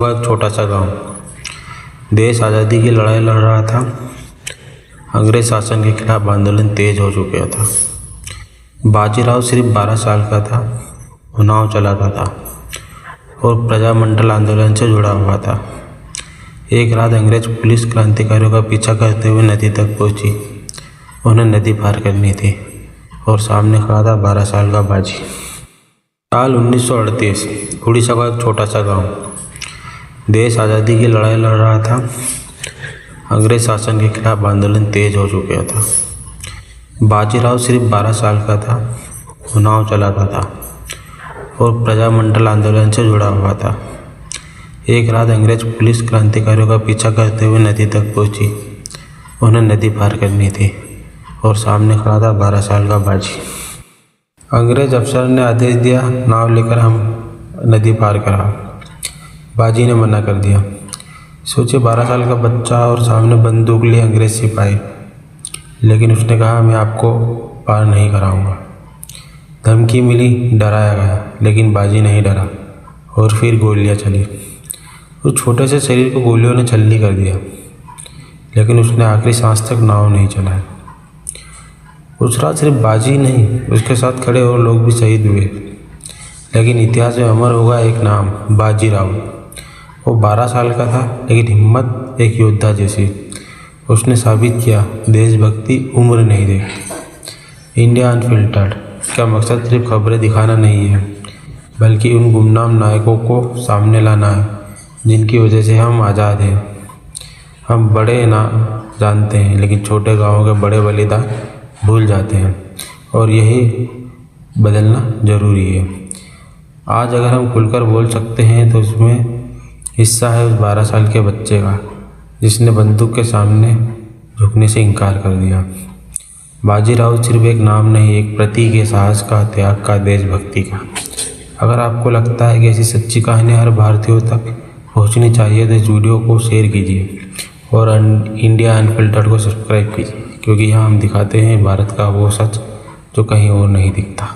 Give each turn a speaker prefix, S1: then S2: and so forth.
S1: वह एक छोटा सा गांव देश आज़ादी की लड़ाई लड़ रहा था। अंग्रेज शासन के खिलाफ आंदोलन तेज हो चुका था। बाजीराव सिर्फ 12 साल का था। उन्नाव चलाता था और प्रजामंडल आंदोलन से जुड़ा हुआ था। एक रात अंग्रेज पुलिस क्रांतिकारियों का पीछा करते हुए नदी तक पहुंची। उन्हें नदी पार करनी थी और सामने खड़ा था 12 साल का बाजी। साल 1938 उड़ीसा का एक छोटा सा गांव देश आज़ादी की लड़ाई लड़ रहा था। अंग्रेज शासन के खिलाफ आंदोलन तेज हो चुका था। बाजीराव सिर्फ 12 साल का था। उन्नाव चलाता था और प्रजामंडल आंदोलन से जुड़ा हुआ था। एक रात अंग्रेज पुलिस क्रांतिकारियों का पीछा करते हुए नदी तक पहुंची। उन्हें नदी पार करनी थी और सामने खड़ा था 12 साल का बाजी। अंग्रेज अफसर ने आदेश दिया, नाव लेकर हम नदी पार करा। बाजी ने मना कर दिया। सोचे 12 साल का बच्चा और सामने बंदूक लिए अंग्रेज सिपाही, लेकिन उसने कहा मैं आपको पार नहीं कराऊंगा। धमकी मिली, डराया गया, लेकिन बाजी नहीं डरा और फिर गोलियां चली। उस छोटे से शरीर को गोलियों ने छल्ली कर दिया, लेकिन उसने आखिरी सांस तक नाव नहीं चलाया। उस रात सिर्फ बाजी नहीं, उसके साथ खड़े और लोग भी शहीद हुए, लेकिन इतिहास में अमर होगा एक नाम, बाजीराव। वो 12 साल का था, लेकिन हिम्मत एक योद्धा जैसी। उसने साबित किया देशभक्ति उम्र नहीं देखती। इंडिया अनफिल्टर्ड का मकसद सिर्फ खबरें दिखाना नहीं है, बल्कि उन गुमनाम नायकों को सामने लाना है जिनकी वजह से हम आज़ाद हैं। हम बड़े ना जानते हैं, लेकिन छोटे गांवों के बड़े बलिदान भूल जाते हैं, और यही बदलना ज़रूरी है। आज अगर हम खुलकर बोल सकते हैं तो उसमें हिस्सा है उस 12 साल के बच्चे का, जिसने बंदूक के सामने झुकने से इनकार कर दिया। बाजीराव सिर्फ एक नाम नहीं, एक प्रतीक है साहस का, त्याग का, देशभक्ति का। अगर आपको लगता है कि ऐसी सच्ची कहानी हर भारतीयों तक पहुंचनी चाहिए तो इस वीडियो को शेयर कीजिए और इंडिया अनफिल्टर्ड को सब्सक्राइब कीजिए, क्योंकि यहाँ हम दिखाते हैं भारत का वो सच जो कहीं और नहीं दिखता।